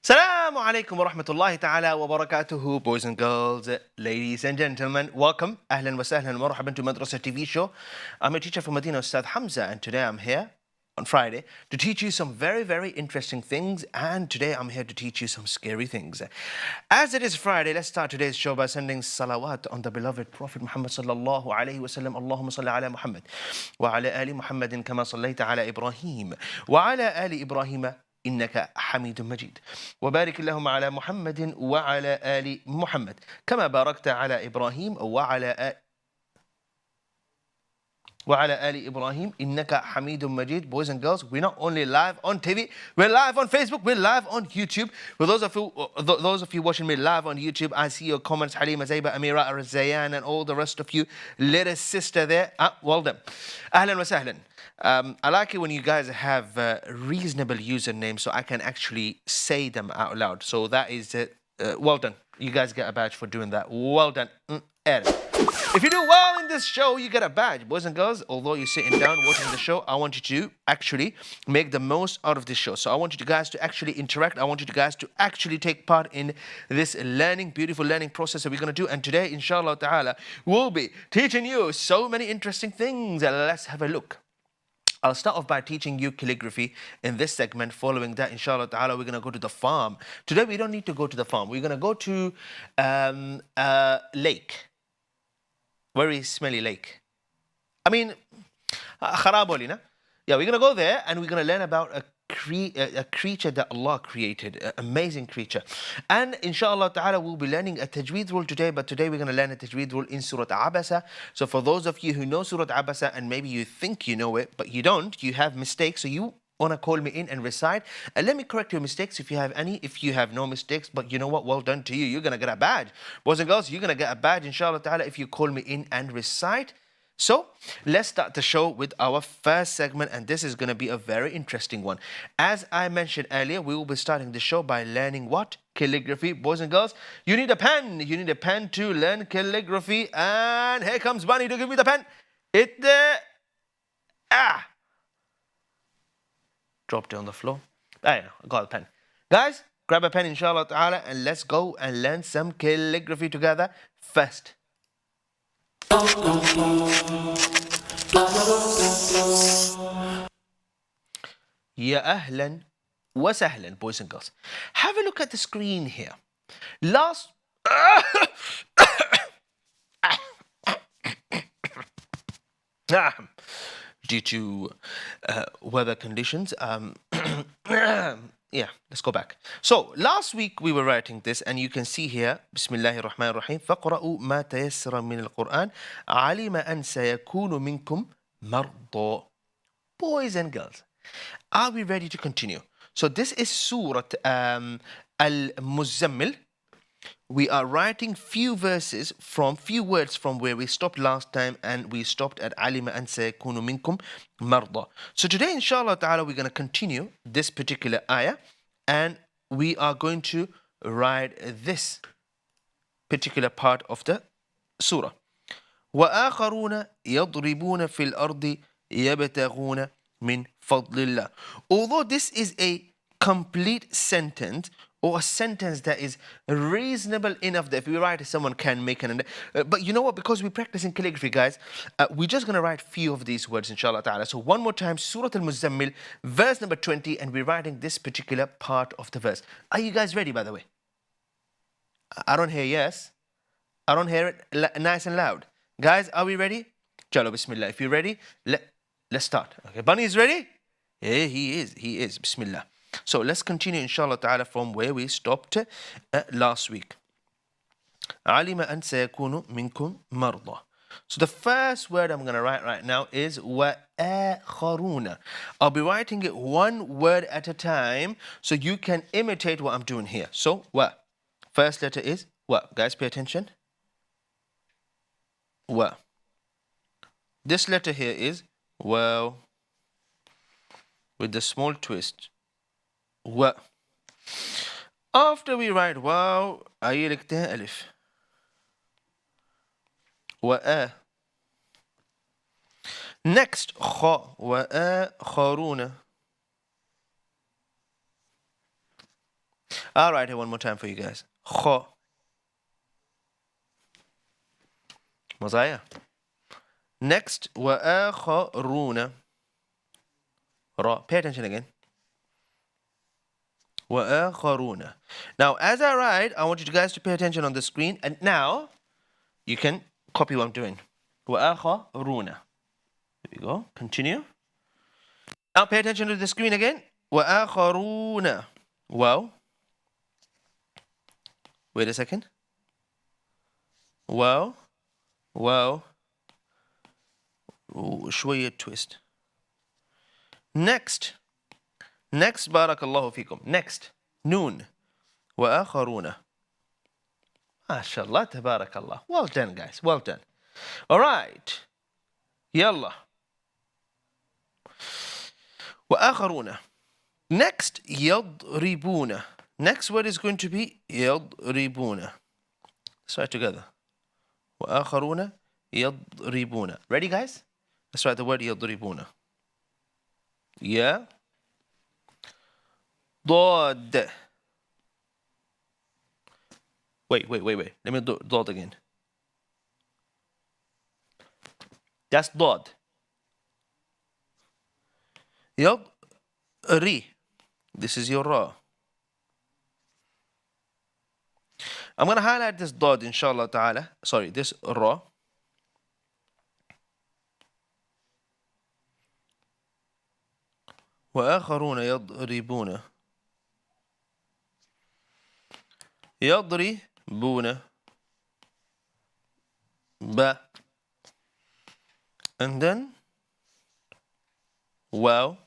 Assalamu alaikum wa rahmatullahi ta'ala wa barakatuhu, boys and girls, ladies and gentlemen. Welcome, ahlan wa sahlan wa marhaban to Madrasah TV show. I'm a teacher from Madrasah Ustaz Hamza, and today I'm here on Friday to teach you some very, very interesting things, and today I'm here to teach you some scary things. As it is Friday, let's start today's show by sending salawat on the beloved Prophet Muhammad sallallahu alayhi wa sallam. Allahumma salli ala Muhammad wa ala ali Muhammadin kama sallaita ala Ibrahim wa ala ali Ibrahim إنك حميد مجيد وبارك اللهم على محمد وعلى آل محمد كما باركت على إبراهيم وعلى آل إبراهيم إنك حميد مجيد. Boys and girls, we're not only live on TV, we're live on Facebook, we're live on YouTube. For those of you watching me live on YouTube, I see your comments, Halima, Zayba, Amira, Zayan, and all the rest of you. Little sister there, well done. Ahlan wa sahlan. I like it when you guys have reasonable usernames so I can actually say them out loud. So that is well done. You guys get a badge for doing that. Well done. If you do well in this show, you get a badge. Boys and girls, although you're sitting down watching the show, I want you to actually make the most out of this show. So I want you guys to actually interact. I want you guys to actually take part in this beautiful learning process that we're going to do. And today, inshallah ta'ala, we'll be teaching you so many interesting things. Let's have a look. I'll start off by teaching you calligraphy in this segment. Following that, inshallah ta'ala, we're going to go to the farm. Today, we don't need to go to the farm. We're going to go to a lake. Very smelly lake. I mean, kharaboli, na? Yeah, we're going to go there and we're going to learn about a creature that Allah created, an amazing creature. And inshallah ta'ala, we'll be learning a Tajweed rule today, but today we're going to learn a Tajweed rule in Surah Abasa. So for those of you who know Surah Abasa and maybe you think you know it, but you don't, you have mistakes, so you want to call me in and recite, and let me correct your mistakes if you have any. If you have no mistakes, but you know what, well done to you, you're going to get a badge. Boys and girls, you're going to get a badge, inshallah ta'ala, if you call me in and recite. So, let's start the show with our first segment, and this is going to be a very interesting one. As I mentioned earlier, we will be starting the show by learning what? Calligraphy. Boys and girls, you need a pen. You need a pen to learn calligraphy. And here comes Bunny to give me the pen. Dropped it on the floor. I got a pen. Guys, grab a pen, inshallah ta'ala, and let's go and learn some calligraphy together first. Ya ahlan wa sahlan, boys and girls. Have a look at the screen here. Due to weather conditions, yeah, let's go back. So, last week we were writing this, and you can see here, Bismillahir Rahmanir Rahim, فَقْرَأُوا مَا تَيَسَّرَ مِنَ الْقُرْآنِ عَلِمَ أَنْ سَيَكُونُ مِنْكُمْ مَرْضَى. Boys and girls, are we ready to continue? So, this is Surah Al-Muzammil. We are writing few words from where we stopped last time, and we stopped at alima an sayakunu minkum marda. So today, inshallah ta'ala, we're going to continue this particular ayah, and we are going to write this particular part of the surah. وَآخَرُونَ يَضْرِبُونَ فِي الْأَرْضِ يَبْتَغُونَ مِنْ فَضْلِ اللَّهِ. Although this is a complete sentence, or a sentence that is reasonable enough that if we write it, someone can make an... but you know what? Because we're practicing calligraphy, guys, we're just going to write few of these words, inshallah ta'ala. So one more time, Surah Al-Muzammil, verse number 20, and we're writing this particular part of the verse. Are you guys ready, by the way? I don't hear yes. I don't hear it nice and loud. Guys, are we ready? Chalo, bismillah. If you're ready, let's start. Okay, Bunny is ready? Yeah, he is. Bismillah. So let's continue, inshallah ta'ala, from where we stopped last week. علم أن سيكون منكم مرضى. So the first word I'm going to write right now is وَآخَرُونَ. I'll be writing it one word at a time so you can imitate what I'm doing here. So, wa. First letter is wa. Guys, pay attention. Wa. This letter here is wow with the small twist. Wa. After we write wow, आइए लिखते हैं अलिफ. وآ. Next, خا. وآخرون. I'll write it one more time for you guys. خا. مزايا. Next, وآخرون. را. Pay attention again. وآخرون. Now, as I write, I want you guys to pay attention on the screen. And now, you can copy what I'm doing. وآخرون. There we go. Continue. Now pay attention to the screen again. وآخرون. Wow. Wait a second. Wow. Wow. شوية twist. Next. Next, بارك الله فيكم. Next. نون. وآخرون. MashaAllah, tabarakallah. Well done, guys. Well done. All right. Yalla. وآخرون. Next, يضربون. Next word is going to be يضربون. Let's write together. وآخرون يضربون. Ready, guys? Let's write the word يضربون. Yeah. ضاد. Wait. Let me do dot again. That's dot. Ri. This is your ra. I'm going to highlight this dot, inshallah ta'ala. Sorry, this ra. وآخرون يضربون. يضربون. Ba. And then wow.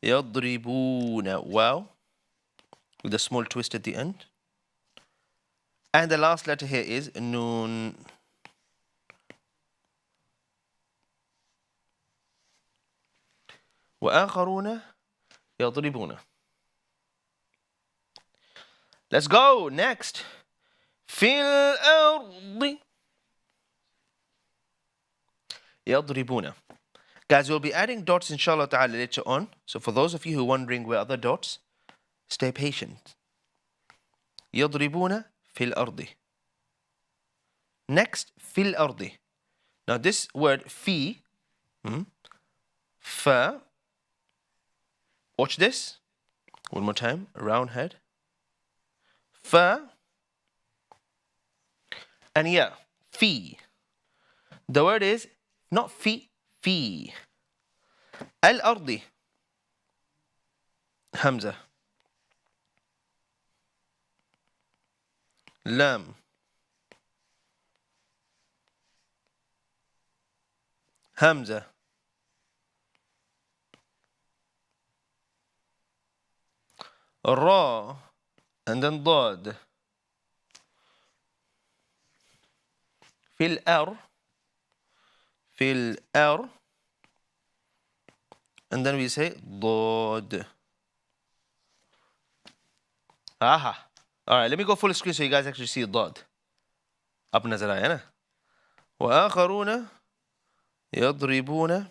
يضربون. Wow. With a small twist at the end. And the last letter here is noon. وآخرون يضربون. Let's go. Next. في الأرض يضربون. Guys, we'll be adding dots inshallah ta'ala later on. So for those of you who are wondering where are the dots, stay patient. يضربون في الأرض. Next, في الأرض. Now this word في, fa. Watch this. One more time. Round head. Fa. And yeah, fi. The word is not fi, fi. Al-ardi. Hamza. Lam. Hamza. Ra. And then ضاد. في الأر. في الأر. And then we say ضاد. Aha. All right, let me go full screen so you guys actually see ضاد. Up نزل هنا. وآخرون يضربون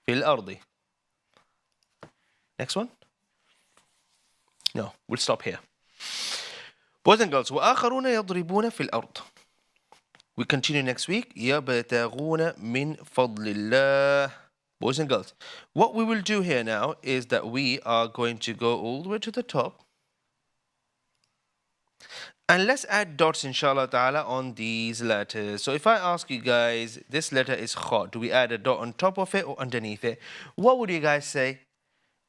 في الأرض. Next one. No, we'll stop here. Boys and girls, وآخرون يضربون في الأرض. We continue next week. يبتغون من فضل الله. Boys and girls, what we will do here now is that we are going to go all the way to the top. And let's add dots, inshallah ta'ala, on these letters. So if I ask you guys, this letter is kha. Do we add a dot on top of it or underneath it? What would you guys say?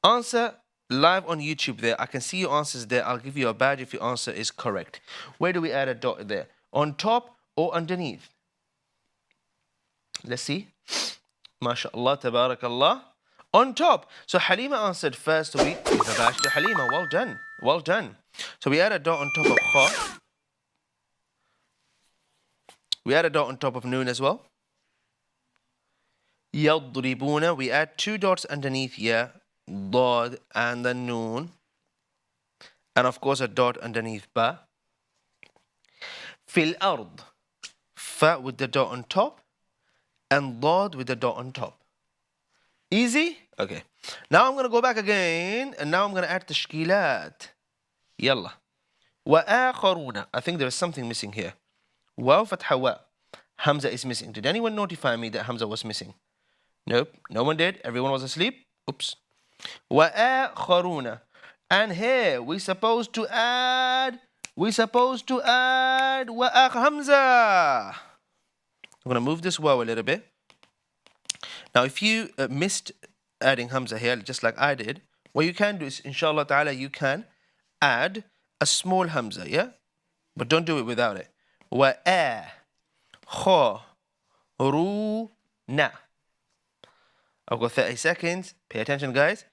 Answer live on YouTube there. I can see your answers there. I'll give you a badge if your answer is correct. Where do we add a dot there? On top or underneath? Let's see. MashaAllah, tabarakallah. On top. So Halima answered first. So we give a badge to Halima. Well done. Well done. So we add a dot on top of kha. We add a dot on top of noon as well. يضربون. We add 2 dots underneath here. Dad and the noon. And of course a dot underneath ba. Fil ard. Fa with the dot on top. And dad with the dot on top. Easy? Okay. Now I'm going to go back again. And now I'm going to add tashkilat. Yalla. وآخرون. I think there is something missing here. Waw fatha wa. Hamza is missing. Did anyone notify me that Hamza was missing? Nope. No one did. Everyone was asleep. Oops. وآخرون. And here we supposed to add Hamza. I'm going to move this waw a little bit. Now if you missed adding Hamza here, just like I did, what you can do is, inshallah ta'ala, you can add a small Hamza, yeah? But don't do it without it. وآ خا رو نا. I've got 30 seconds. Pay attention, guys.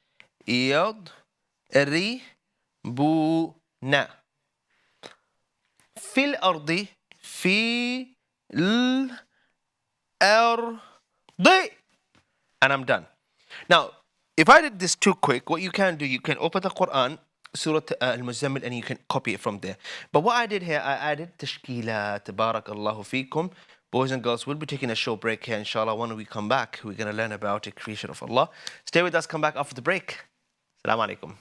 يض ري بو نا. في الأرض في الأرض. And I'm done. Now, if I did this too quick, what you can do, you can open the Qur'an, Surah Al-Muzammil, and you can copy it from there. But what I did here, I added tashkilat. Barakallahu feekum. Boys and girls, we'll be taking a short break here, inshallah. When we come back, we're going to learn about the creation of Allah. Stay with us, come back after the break. Assalamu alaikum.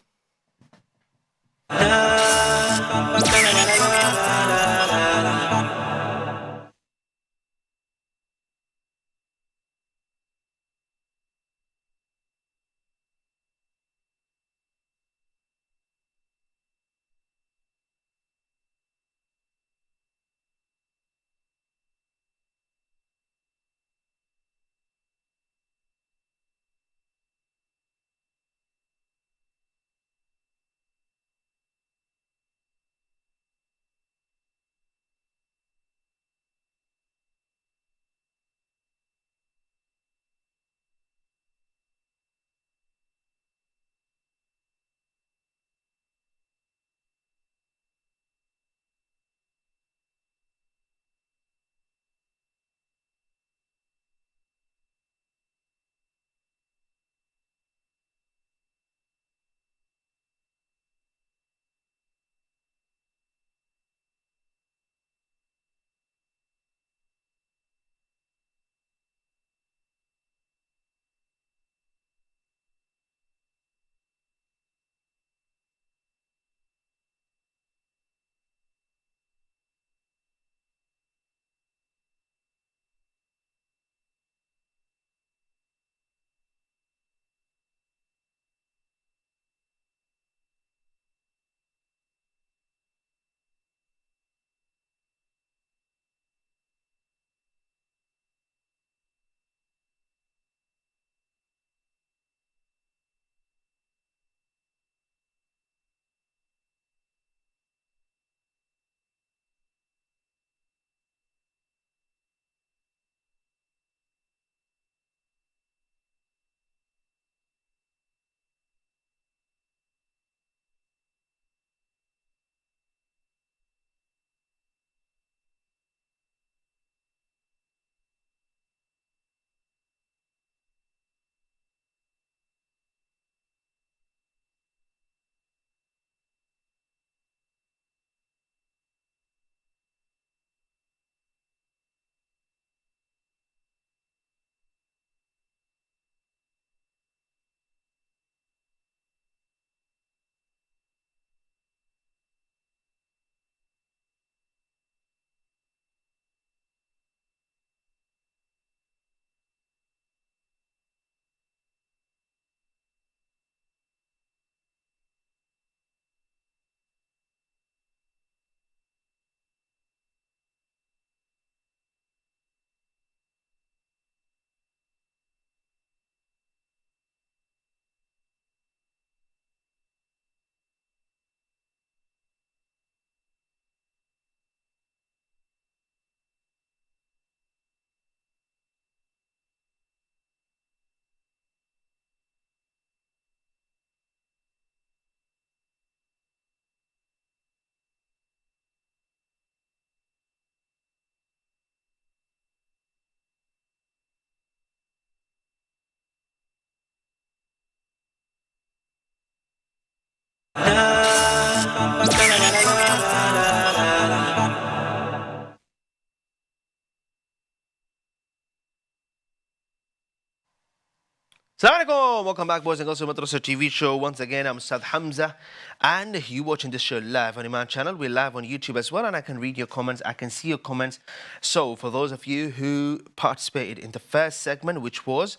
Assalamu alaikum. Welcome back, boys and girls, to Madrasah TV show. Once again, I'm Ustaz Hamza, and you watching this show live on Eman Channel. We're live on YouTube as well, and I can read your comments. I can see your comments. So, for those of you who participated in the first segment, which was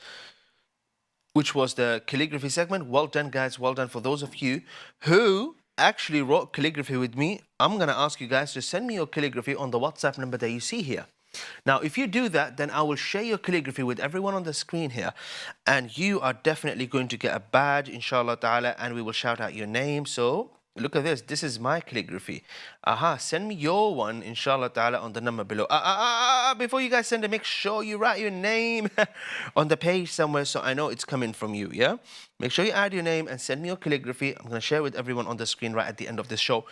the calligraphy segment, well done, guys. Well done. For those of you who actually wrote calligraphy with me, I'm gonna ask you guys to send me your calligraphy on the WhatsApp number that you see here. Now, if you do that, then I will share your calligraphy with everyone on the screen here. And you are definitely going to get a badge, inshallah ta'ala, and we will shout out your name. So, look at this. This is my calligraphy. Send me your one, inshallah ta'ala, on the number below. Before you guys send it, make sure you write your name on the page somewhere so I know it's coming from you, yeah? Make sure you add your name and send me your calligraphy. I'm going to share with everyone on the screen right at the end of this show.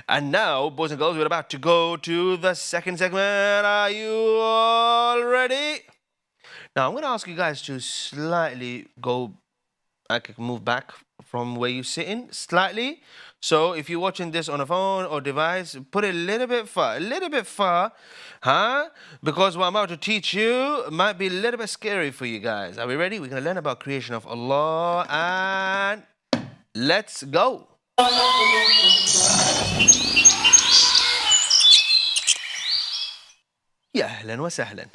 And now, boys and girls, we're about to go to the second segment. Are you all ready? Now, I'm going to ask you guys to slightly go, I can move back from where you're sitting, slightly. So if you're watching this on a phone or device, put it a little bit far, because what I'm about to teach you might be a little bit scary for you guys. Are we ready? We're going to learn about creation of Allah, and let's go. Ya ahlan wa sahlan.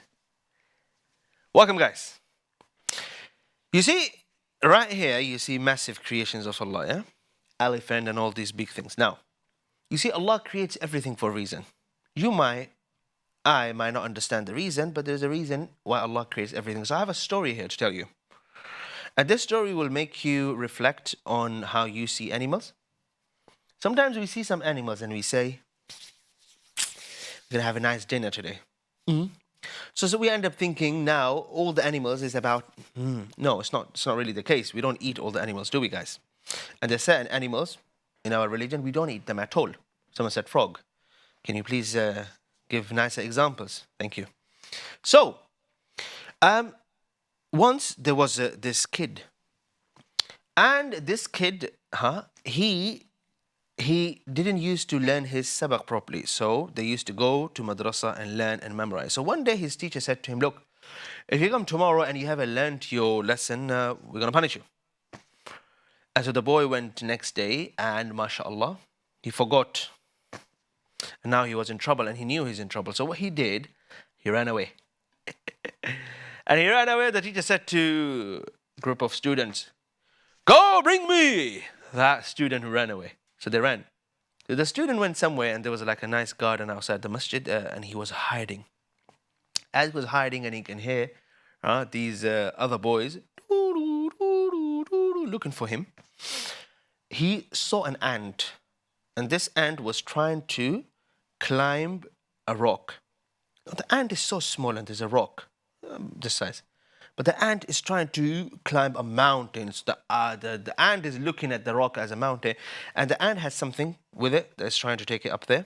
Welcome, guys. You see, right here, you see massive creations of Allah, yeah? Elephant and all these big things. Now, you see, Allah creates everything for a reason. I might not understand the reason, but there's a reason why Allah creates everything. So I have a story here to tell you. And this story will make you reflect on how you see animals. Sometimes we see some animals and we say, we're going to have a nice dinner today. So we end up thinking now all the animals is about, no, it's not really the case. We don't eat all the animals, do we, guys? And there's certain animals in our religion, we don't eat them at all. Someone said frog. Can you please give nicer examples? Thank you. So, once there was this kid. And this kid, he didn't used to learn his sabak properly. So they used to go to madrasa and learn and memorize. So one day his teacher said to him, look, if you come tomorrow and you haven't learned your lesson, we're going to punish you. And so the boy went next day and mashallah, he forgot. And now he was in trouble and he knew he's in trouble. So what he did, he ran away. And he ran away. The teacher said to a group of students, go bring me that student who ran away. So they ran. So the student went somewhere and there was like a nice garden outside the masjid and he was hiding. As he was hiding and he can hear these other boys looking for him, he saw an ant. And this ant was trying to climb a rock. The ant is so small and there's a rock this size. But the ant is trying to climb a mountain. So the ant is looking at the rock as a mountain. And the ant has something with it that's trying to take it up there.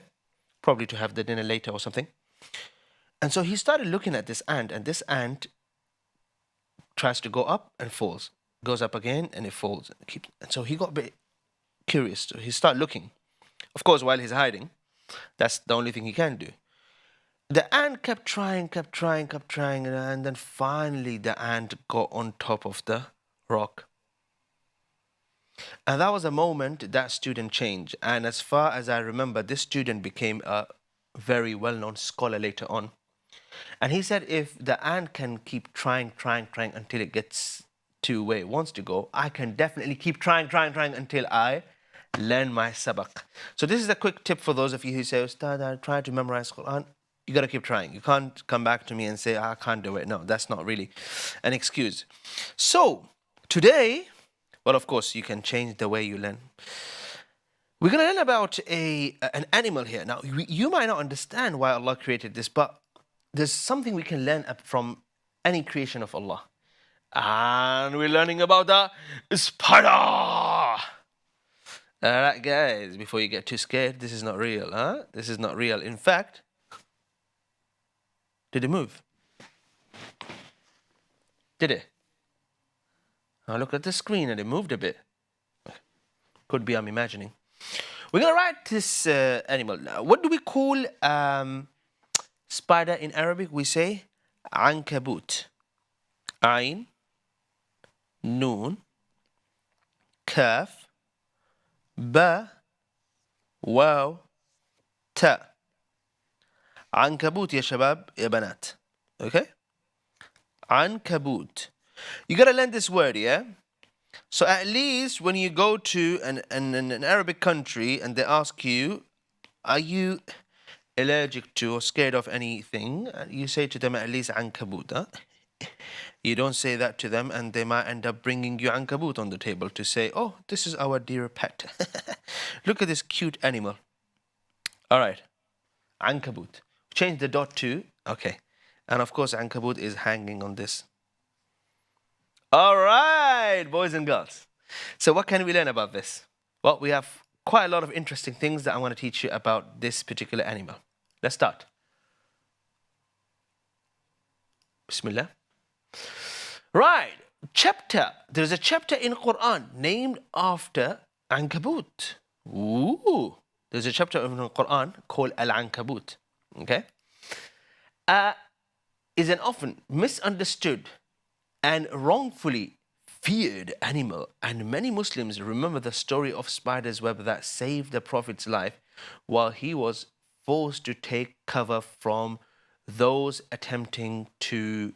Probably to have the dinner later or something. And so he started looking at this ant. And this ant tries to go up and falls. Goes up again and it falls. And so he got a bit curious. So he started looking. Of course, while he's hiding, that's the only thing he can do. The ant kept trying, and then finally the ant got on top of the rock. And that was a moment that student changed. And as far as I remember, this student became a very well-known scholar later on. And he said, if the ant can keep trying until it gets to where it wants to go, I can definitely keep trying until I learn my sabak. So this is a quick tip for those of you who say, Ustad, I tried to memorize Qur'an. You got to keep trying. You can't come back to me and say, I can't do it. No, that's not really an excuse. So, today, well, of course, you can change the way you learn. We're going to learn about an animal here. Now, you might not understand why Allah created this, but there's something we can learn from any creation of Allah. And we're learning about the spider. All right, guys, before you get too scared, this is not real, huh? This is not real. In fact, did it move? Did it? Now look at the screen and it moved a bit. Could be I'm imagining. We're going to write this animal. Now, what do we call spider in Arabic? We say ankabut. Ain, Noon, Kaf, Ba, Waw, Ta. عنكبوت يا شباب يا بنات. Okay? عنكبوت. You gotta learn this word, yeah? So at least when you go to an Arabic country and they ask you, are you allergic to or scared of anything? You say to them at least عنكبوت. Huh? You don't say that to them and they might end up bringing you عنكبوت on the table to say, oh, this is our dear pet. Look at this cute animal. All right. عنكبوت. Change the dot to, okay. And of course, عنكبوت is hanging on this. All right, boys and girls. So what can we learn about this? Well, we have quite a lot of interesting things that I want to teach you about this particular animal. Let's start. Bismillah. Right, chapter. There's a chapter in Qur'an named after عنكبوت. Ooh. There's a chapter in the Qur'an called Al-Ankabut. Okay? Is an often misunderstood and wrongfully feared animal, and many Muslims remember the story of spider's web that saved the Prophet's life while he was forced to take cover from those attempting to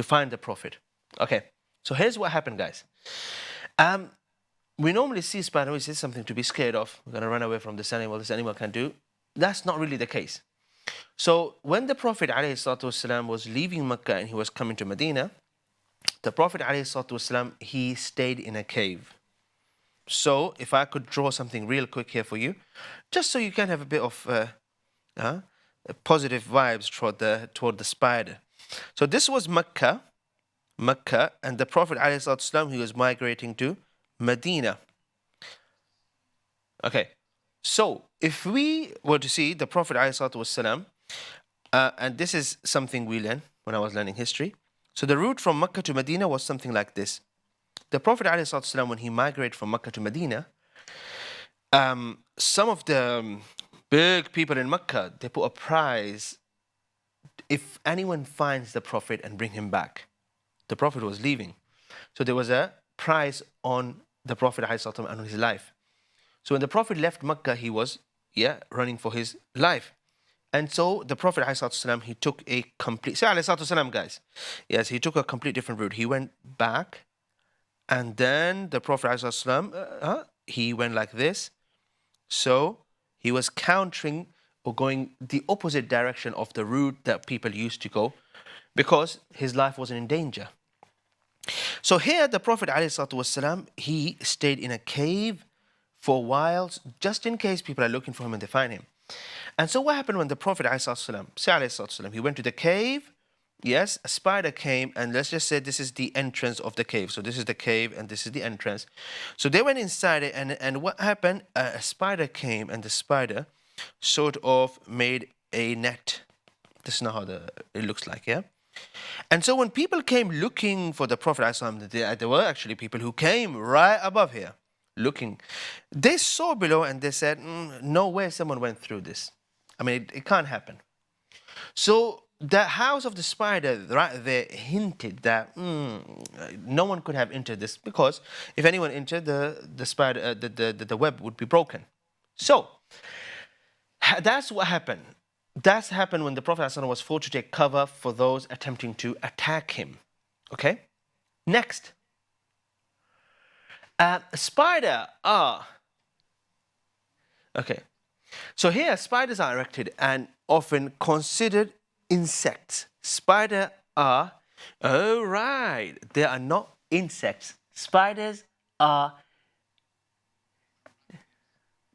find the Prophet. Okay, so here's what happened, guys. We normally see spider, we see something to be scared of. We're going to run away from this animal can do. That's not really the case. So when the Prophet ﷺ was leaving Mecca and he was coming to Medina, the Prophet ﷺ, he stayed in a cave. So if I could draw something real quick here for you, just so you can have a bit of positive vibes toward the spider. So this was Mecca, and the Prophet ﷺ, he was migrating to Medina. Okay, so if we were to see the Prophet ﷺ, and this is something we learned when I was learning history. So the route from Mecca to Medina was something like this. The Prophet ﷺ, when he migrated from Mecca to Medina, some of the big people in Mecca, they put a prize if anyone finds the Prophet and bring him back. The Prophet was leaving. So there was a prize on the Prophet ﷺ and on his life. So when the Prophet left Mecca, he was running for his life. And so the Prophet ﷺ, he took a complete, say ﷺ, guys. Yes, he took a complete different route. He went back, and then the Prophet ﷺ, he went like this. So he was countering or going the opposite direction of the route that people used to go because his life wasn't in danger. So here the Prophet ﷺ, he stayed in a cave for a while, just in case people are looking for him and they find him. And so what happened when the Prophet ﷺ, he went to the cave, yes, a spider came, and let's just say this is the entrance of the cave. So this is the cave and this is the entrance. So they went inside it, and what happened? A spider came, and the spider sort of made a net. This is not how it looks like, yeah? And so when people came looking for the Prophet ﷺ, there were actually people who came right above here looking. They saw below and they said, no way someone went through this. I mean, it can't happen. So the house of the spider right there hinted that no one could have entered this, because if anyone entered, the spider, the web would be broken. So that's what happened. That's happened when the Prophet ﷺ was forced to take cover for those attempting to attack him. Okay? Next. Spider are... Okay. So here, spiders are erected and often considered insects. Spider are... Oh, right. They are not insects. Spiders are...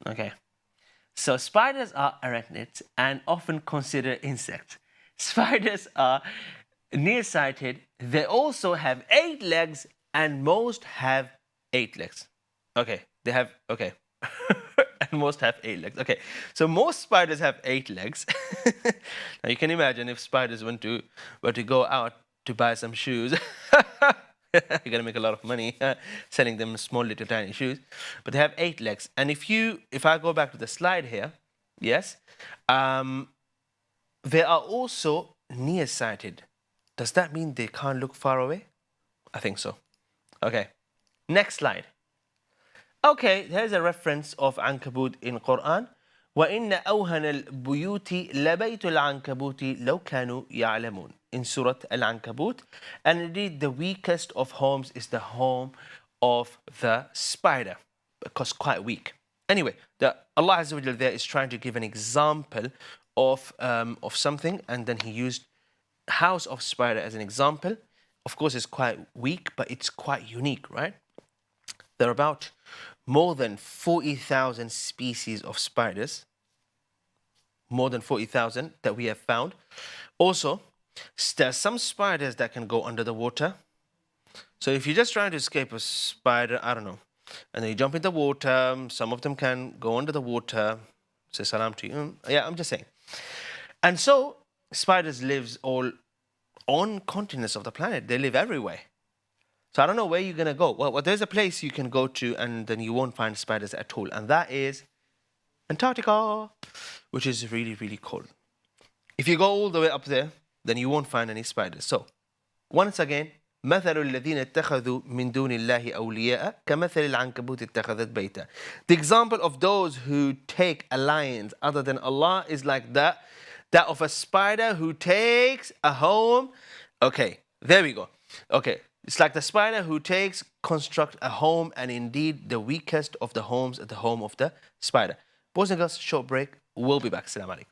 Okay. So spiders are arachnids and often considered insects. Spiders are nearsighted. They also have 8 legs, and most have 8 legs. Okay, they have, okay. And most have 8 legs. Okay, so most spiders have 8 legs. Now you can imagine if spiders were to go out to buy some shoes. You're going to make a lot of money selling them small little tiny shoes. But they have 8 legs. And if I go back to the slide here, yes, they are also nearsighted. Does that mean they can't look far away? I think so. Okay, next slide. Okay, here's a reference of Ankabut in Qur'an. وَإِنَّ أَوْهَنَ الْبُيُوتِ لَبَيْتُ الْعَنْكَبُوتِ لَوْ كَانُوا يَعْلَمُونَ in Surah Al-Ankabut. And indeed, the weakest of homes is the home of the spider, because quite weak. Anyway, Allah Azza wa Jal there is trying to give an example of something, and then He used house of spider as an example. Of course, it's quite weak, but it's quite unique, right? There are about more than 40,000 species of spiders, more than 40,000 that we have found. Also, there are some spiders that can go under the water. So if you're just trying to escape a spider, I don't know, and then you jump in the water, some of them can go under the water, say salam to you. Yeah, I'm just saying. And so spiders live all on continents of the planet. They live everywhere. So I don't know where you're going to go. Well, there's a place you can go to and then you won't find spiders at all. And that is Antarctica, which is really, really cold. If you go all the way up there, then you won't find any spiders. So, once again, مثل الذين اتخذوا من دون الله أولياء كمثل العنكبوت اتخذت بيتا. The example of those who take alliance other than Allah is like that of a spider who takes a home. Okay, there we go. Okay, it's like the spider who construct a home, and indeed the weakest of the homes is the home of the spider. Boys and girls, short break. We'll be back. Assalamu alaikum.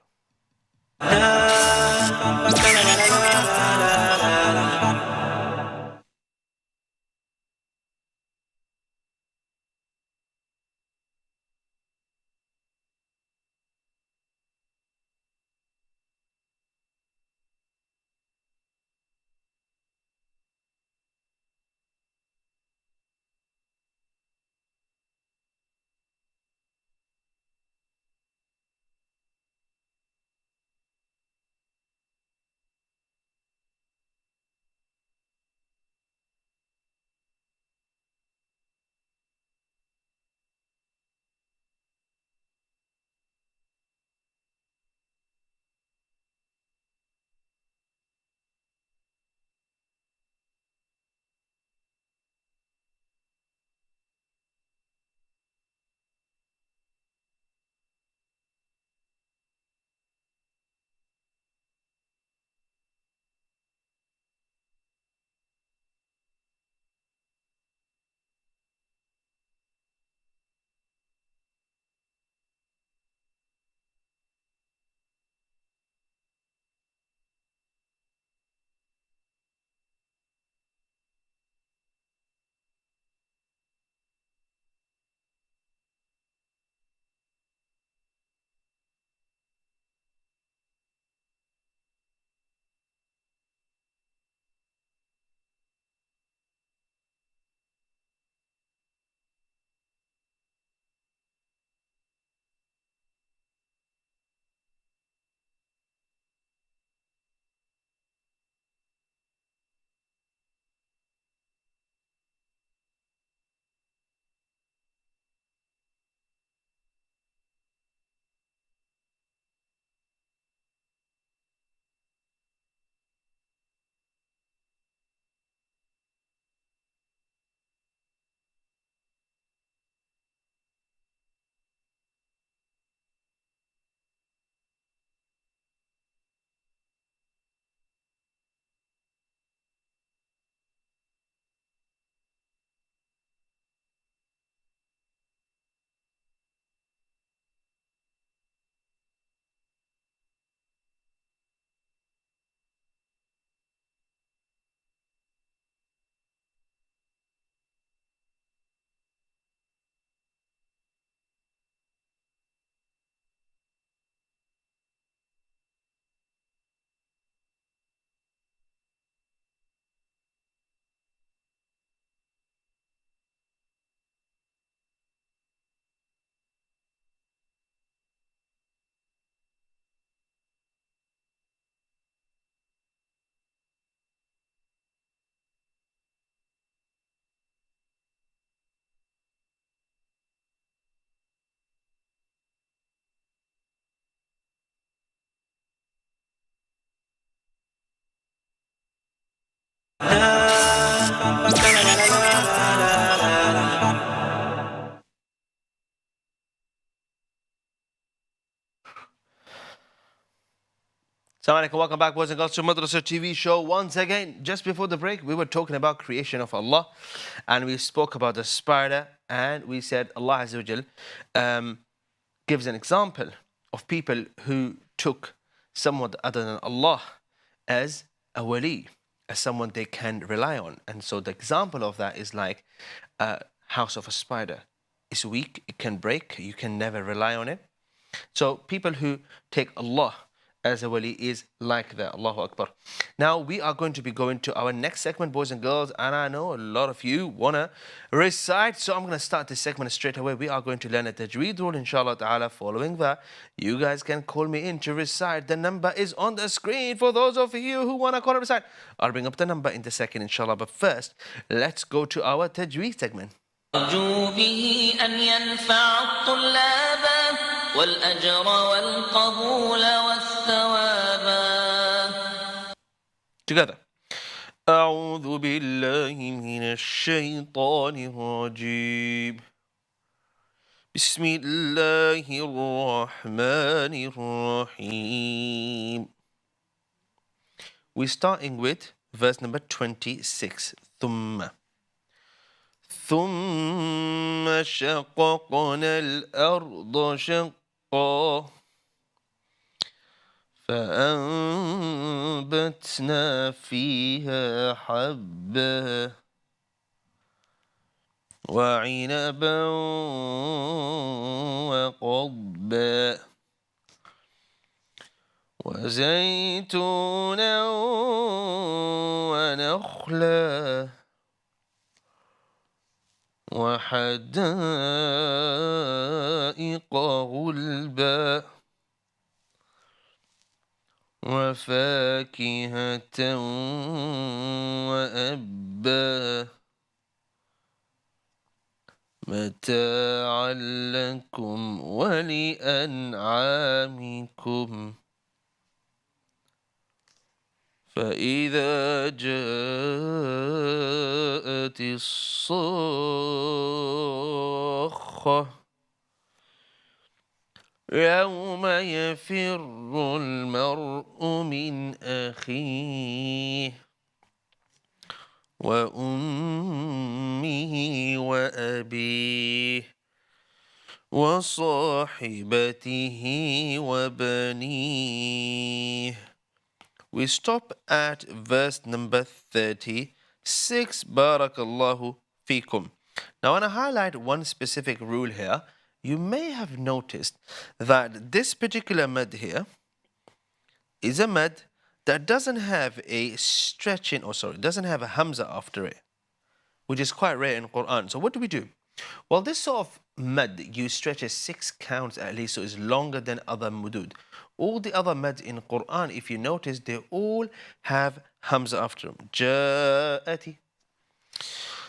Assalamu alaikum, welcome back, boys and girls, to Madrasah TV show. Once again, just before the break, we were talking about creation of Allah, and we spoke about the spider, and we said Allah Azza wa Jal gives an example of people who took someone other than Allah as a wali, as someone they can rely on. And so the example of that is like a house of a spider. It's weak, it can break, you can never rely on it. So people who take Allah as a wali is like that. Allahu Akbar. Now we are going to be going to our next segment, boys and girls, and I know a lot of you want to recite, so I'm going to start this segment straight away. We are going to learn a Tajweed rule, inshallah ta'ala. Following that, you guys can call me in to recite. The number is on the screen for those of you who want to call and recite. I'll bring up the number in the second, inshallah, but first, let's go to our Tajweed segment. أرجو به أن ينفع الطلاب والأجر والقبول والثواب. Together. أعوذ بالله من الشيطان الرجيم. بسم الله الرحمن الرحيم. We're starting with verse number 26. ثم شققنا الأرض شقا فأنبتنا فيها حبا وعنبا وقضبا وزيتونا ونخلا وحدائق غلبا وفاكهة وأبا متاعا لكم ولأنعامكم فإذا جاءت الصاخة يوم يفر المرء من أخيه وأمه وأبيه وصاحبته وبنيه. We stop at verse number 36. Barakallahu feekum. Now I want to highlight one specific rule here. You may have noticed that this particular mad here is a mad that doesn't have a stretching, doesn't have a Hamza after it, which is quite rare in Qur'an. So what do? Well, this sort of mad, you stretch it 6 counts at least, so it's longer than other mudud. All the other mads in Qur'an, if you notice, they all have Hamza after them. Ja'ati.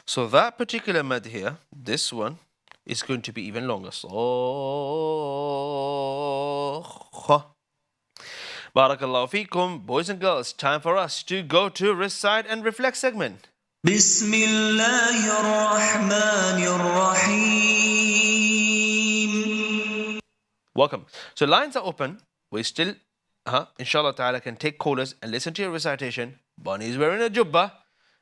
So that particular mad here, this one, is going to be even longer. Barakallahu feekum. Boys and girls, time for us to go to recite and reflect segment. بسم الله الرحمن الرحيم. Welcome. So lines are open. We still, inshallah ta'ala, can take callers and listen to your recitation. Bonnie is wearing a jubba.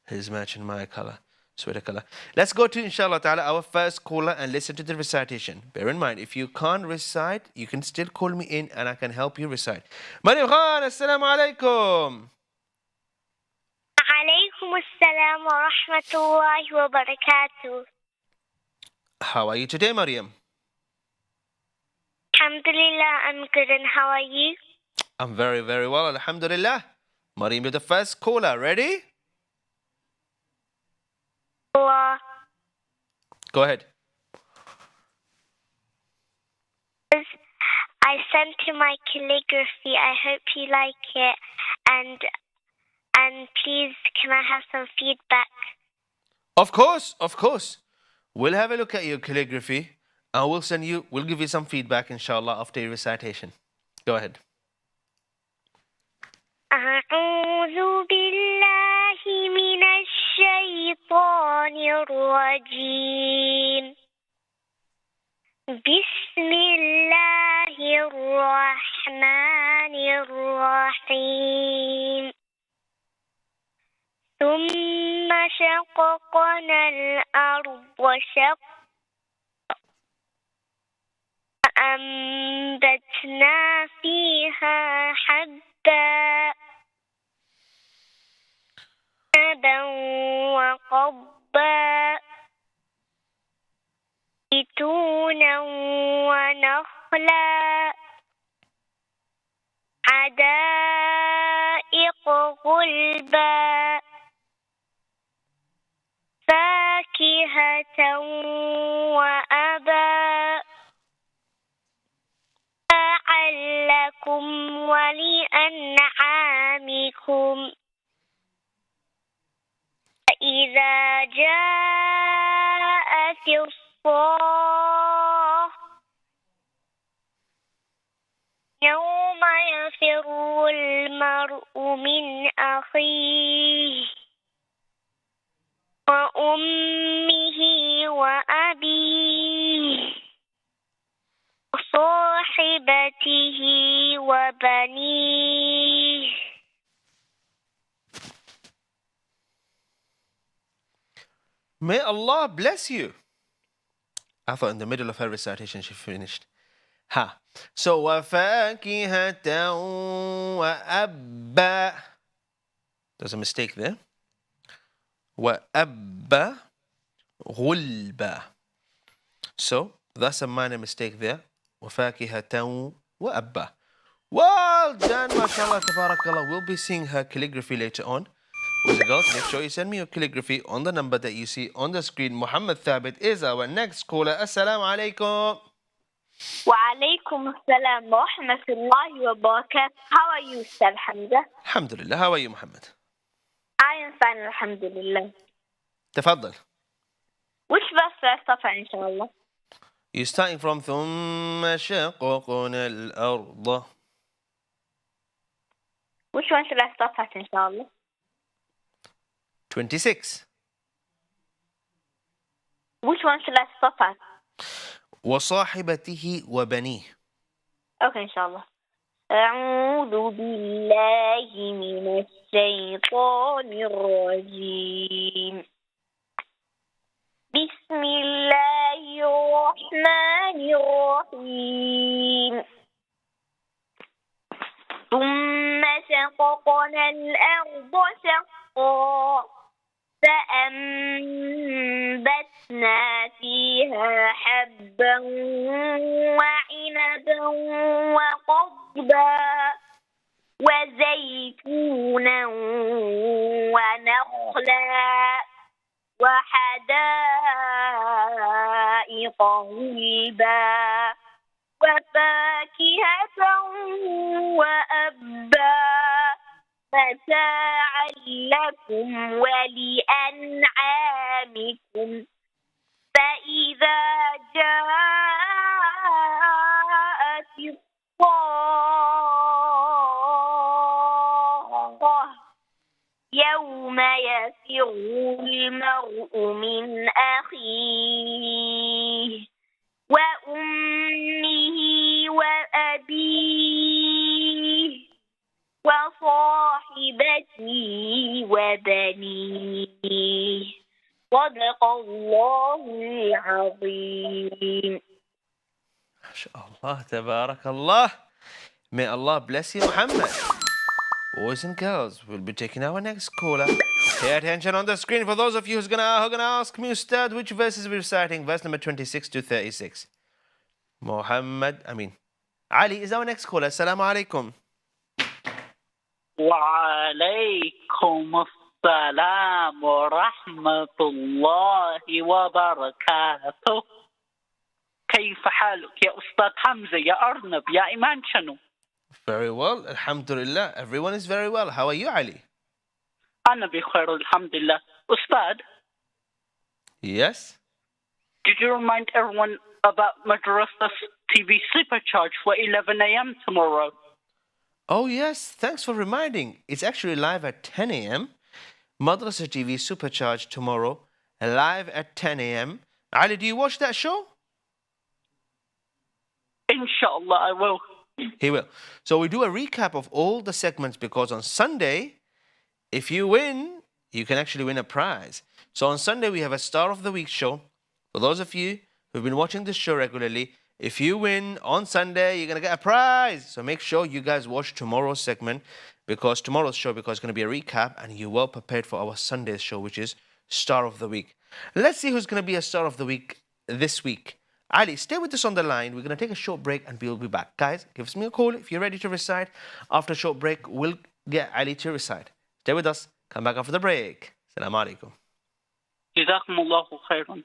He's matching my color, sweater color. Let's go to, inshallah ta'ala, our first caller and listen to the recitation. Bear in mind, if you can't recite, you can still call me in and I can help you recite. Mariam Khan, assalamu alaikum. Alaikum assalam wa rahmatullahi wa barakatuh. How are you today, Mariam? Alhamdulillah, I'm good, and how are you? I'm very, very well, alhamdulillah. Mariam, you're the first caller. Ready? Go ahead. I sent you my calligraphy. I hope you like it. And please, can I have some feedback? Of course, of course. We'll have a look at your calligraphy and we'll give you some feedback, inshallah, after your recitation. Go ahead. أعوذ بالله من الشيطان الرجيم. بسم الله الرحمن الرحيم ثم شققنا الأرض شقا فأنبتنا فيها حبا عنبا وقضبا زيتونا ونخلا حدائق غلبا فاكهة وأبا لكم ولأنعامكم فإذا جاءت الصاخة يوم يفر المرء من أخيه وأمه وأبيه وصاحبته وبنيه May Allah bless you. I thought in the middle of her recitation she finished. Ha. So, وَفَاكِهَةً وَأَبًّا. There's a mistake there. وَأَبًّا غُلْبًا. So, that's a minor mistake there. وَفَاكِهَةً وَأَبًّا. Well done, mashallah, tabarakallah. We'll be seeing her calligraphy later on. Boys and girls, make sure you send me your calligraphy on the number that you see on the screen. Muhammad Thabit is our next caller. Assalamu alaikum. وعليكم السلام ورحمة الله وبركاته. How are you, Ustaz Hamza? Alhamdulillah. How are you, Muhammad? I am fine, alhamdulillah. تفضل. Which verse should I start at, inshallah? You're starting from ثم شققنا الأرض. Which one should I start at, inshallah? 26. Which one should I stop at? وصاحبته وبنيه. Okay, inshallah. أعوذ بالله من الشيطان الرجيم. بسم الله الرحمن الرحيم. ثم شققنا الأرض شقا فأنبتنا فيها حبا وعنبا وقضبا وزيتونا ونخلا وحدائق غلبا وفاكهة وأبا متاعا لكم ولأنعامكم فإذا جاءت الصاخة يوم يفر المرء من أخيه وأمه وأبيه وصاحبته وبنيه صدق الله العظيم. MashaAllah, tabarakallah. May Allah bless you, Muhammad. Boys and girls, we'll be taking our next caller. Pay attention on the screen for those of you who's gonna ask me, Ustad, which verses we're reciting. Verse number 26 to 36. Ali is our next caller. Assalamu alaikum. وعليكم السلام ورحمة الله وبركاته. كيف حالك يا أستاذ حمزة يا أرنب يا إيمان Channel؟ Very well, alhamdulillah. Everyone is very well. How are you, Ali? أنا بخير الحمد لله. أستاذ, Yes? did you remind everyone about Madrasah TV Supercharge for 11 a.m. tomorrow? Oh, yes. Thanks for reminding. It's actually live at 10 a.m. Madrasah TV Supercharged tomorrow, live at 10 a.m. Ali, do you watch that show? Inshallah I will. He will. So we do a recap of all the segments because on Sunday, if you win, you can actually win a prize. So on Sunday, we have a Star of the Week show. For those of you who've been watching this show regularly, if you win on Sunday, you're going to get a prize. So make sure you guys watch tomorrow's segment because tomorrow's show because it's going to be a recap and you're well prepared for our Sunday's show, which is Star of the Week. Let's see who's going to be a Star of the Week this week. Ali, stay with us on the line. We're going to take a short break and we'll be back. Guys, give me a call if you're ready to recite. After a short break, we'll get Ali to recite. Stay with us. Come back after the break. Assalamu alaikum. جزاكم الله خيرا.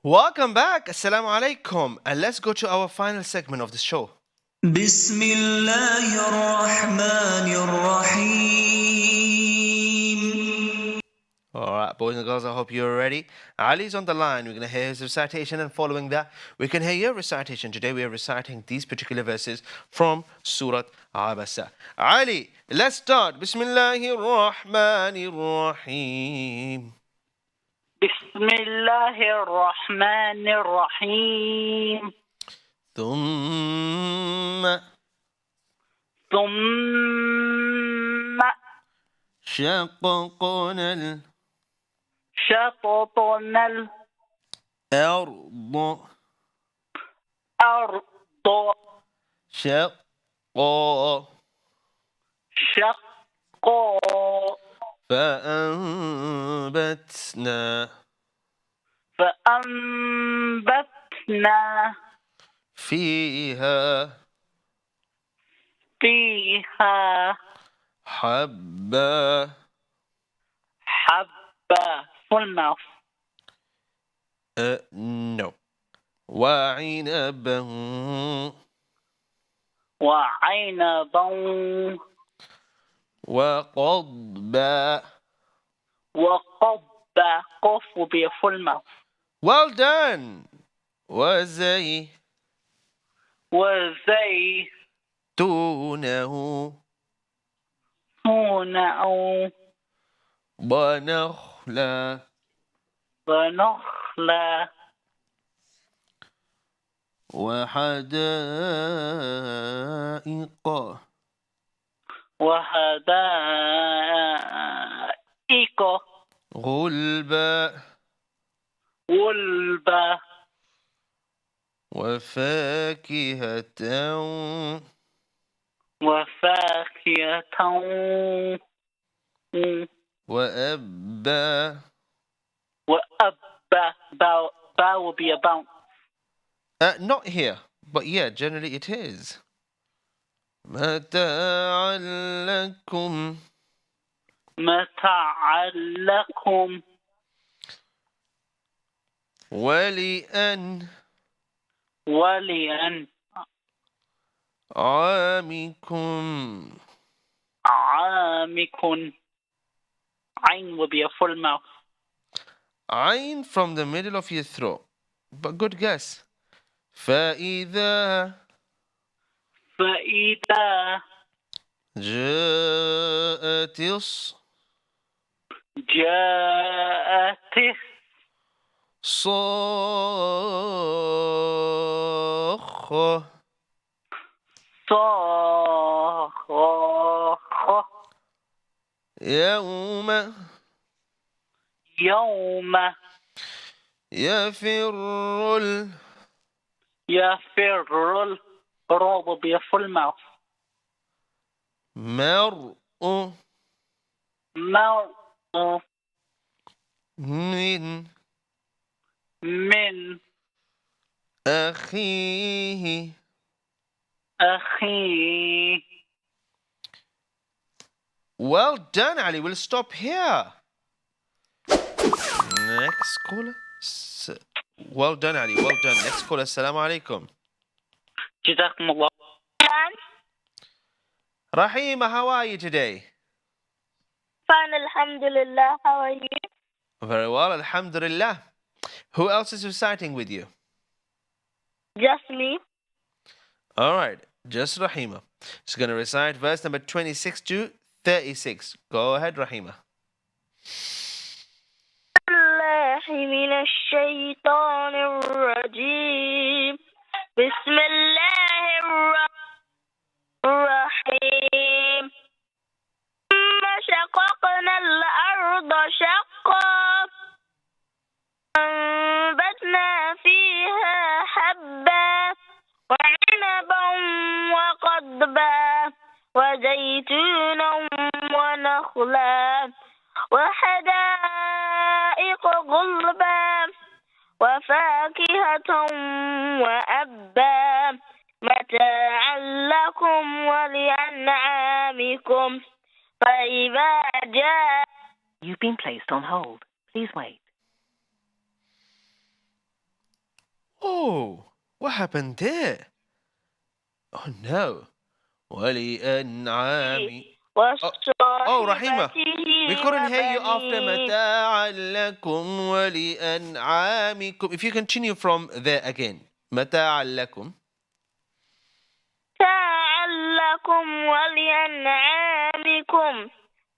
Welcome back. Assalamu alaikum. And let's go to our final segment of the show. بسم الله الرحمن الرحيم. All right, boys and girls, I hope you're ready. Ali's on the line. We're going to hear his recitation, and following that, we can hear your recitation. Today, we are reciting these particular verses from Surah Abasa. Ali, let's start. Bismillahir Rahmanir Rahim. بسم الله الرحمن الرحيم. ثم شققنا شططنا أرض أرض شق شق فأنبتنا فأنبتنا فيها فيها حبا حبة full mouth no وعنبا وعنبا وقضبا وقبة قف will be a full mouth well done وزيتونه وزيتونه ونخلا ونخلة وحدائق وحدائق غلبا غلبة وفاكهة وفاكهة وأبا وأبا bow will be a bounce not here but yeah generally it is متاعا لكم متاعا لكم ولأن ولأن عامكم عامكم عين will be a full mouth عين from the middle of your throat but good guess فإذا فإذا جاءت جاءت الصاخة صاخة يوم يوم يفر يفر الرو will be a full mouth المرء مرء من من أخيه أخيه well done Ali we'll stop here next caller well done Ali well done next caller السلام عليكم جزاكم الله Rahima, how are you today? Fine, alhamdulillah. How are you? Very well, alhamdulillah. Who else is reciting with you? Just me. All right, just Rahima. She's going to recite verse number 26 to 36. Go ahead, Rahima. الله من الشيطان الرجيم بسم الله الرحيم ثم شققنا الأرض شقا أنبتنا فيها حبا وعنبا وقضبا وزيتونا ونخلا وحدائق غلبا وفاكهة وأبا متاعا لكم ولأنعامكم فإذا جاء You've been placed on hold. Please wait. Oh, what happened there? Oh no. ولأنعام Oh, Rahima, we couldn't hear you after متاعا لكم ولأنعامكم. If you continue from there again. متاعا لكم. متاعا لكم ولأنعامكم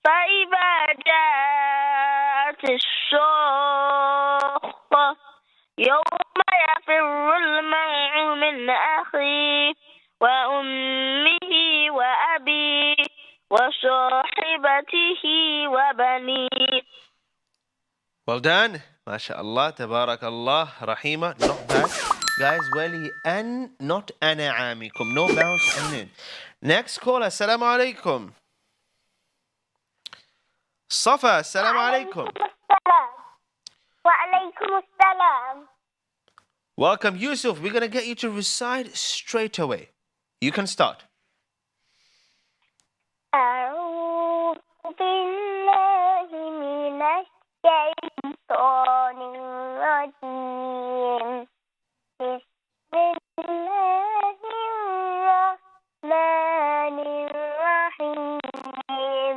فإذا جاءت الصاخة يوم يفر المرء من أخيه وأمه وأبيه وصاحبته وبنيه Well done. MashaAllah, tabarakallah, rahima. Not bad. Guys, wali an, not ana amikum. No bounce on noon. Next caller, assalamu alaikum. Safa, assalamu alaikum. Wa alaikum assalam. Welcome, Yusuf. We're going to get you to recite straight away. You can start. أعوذ بالله من الشيطان الرجيم بسم الله الرحمن الرحيم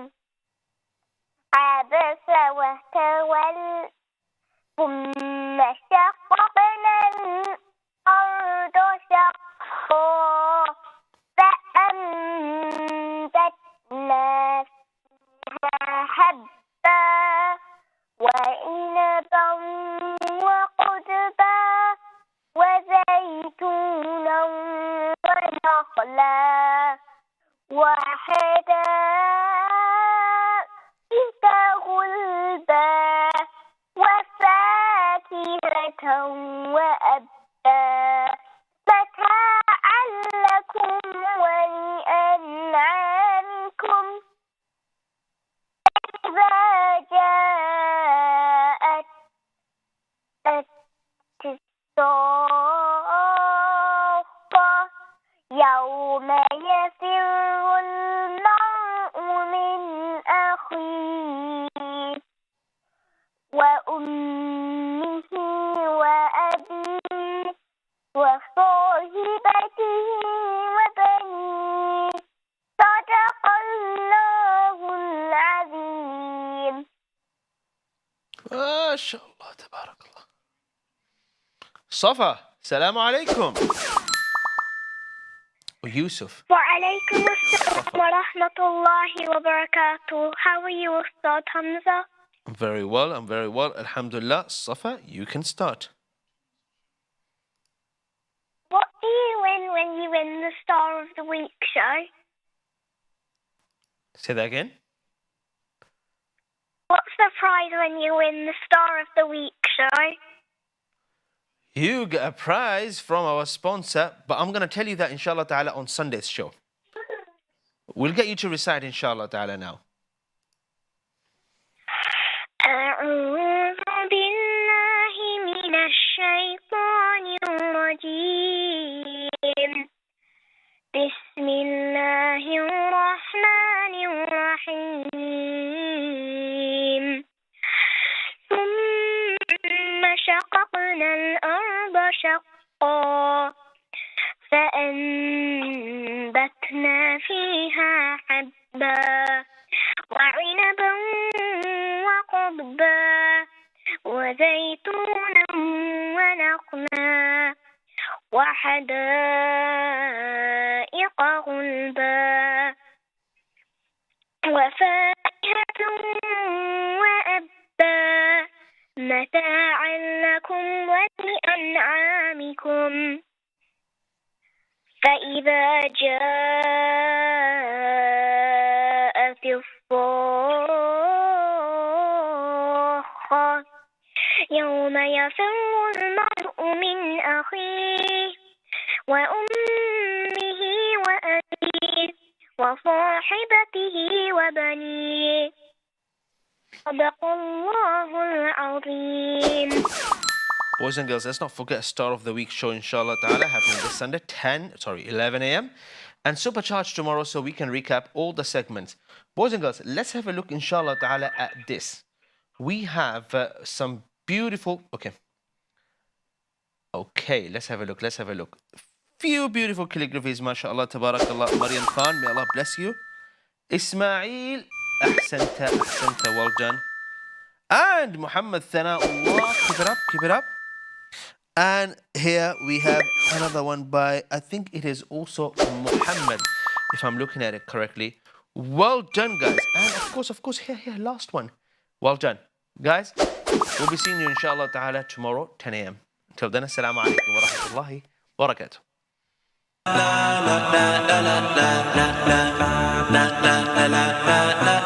عبس وتولى ثم شققنا الأرض شقا فأنبتنا فيها حبا وعنبا وقضبا وزيتونا ونخلا وحدائق غلبا وفاكهة وأبا متاعا لكم ولأنعامكم إذا جاءت الصاخة يوم يفر المرء من أخيه وأمه وأبيه وصاحبته وبنيه صدق الله العظيم. ما شاء الله تبارك الله. صفا, السلام عليكم. Yusuf. وعليكم السلام ورحمة الله وبركاته. How are you, Ustaz Hamza? I'm very well, Alhamdulillah. Safa, you can start. What do you win when you win the Star of the Week show? Say that again. What's the prize when you win the Star of the Week show? You get a prize from our sponsor, but I'm going to tell you that inshallah ta'ala on Sunday's show. We'll get you to recite inshallah ta'ala now. أعوذ بالله من الشيطان الرجيم بسم الله الرحمن الرحيم ثم شققنا الأرض شقا فأنبتنا فيها حبا وعنبا وقضبا وزيتونا ونخلا وحدائق غلبا وفاكهة وأبا متاعا لكم ولأنعامكم فإذا جاءت الصاخة يوم يفر المرء من أخيه وأمه وأبيه وصاحبته وبنيه صدق الله العظيم. Boys and girls, let's not forget Star of the Week show inshallah ta'ala happening this Sunday 11 a.m. and Supercharged tomorrow so we can recap all the segments. Boys and girls, let's have a look inshallah ta'ala at this. We have some beautiful, okay, let's have a look. Few beautiful calligraphies, mashallah, tabarakallah. Maryam Khan, may Allah bless you. Ismail, ahsanta, well done. And Muhammad Thana'ullah, keep it up. And here we have another one by, I think it is also Muhammad, if I'm looking at it correctly. Well done, guys. And of course, here, last one. Well done. Guys, we'll be seeing you inshallah ta'ala tomorrow, 10 a.m. Until then, assalamu alaikum wa rahmatullahi wa barakatuh. la la la la la la la la la la la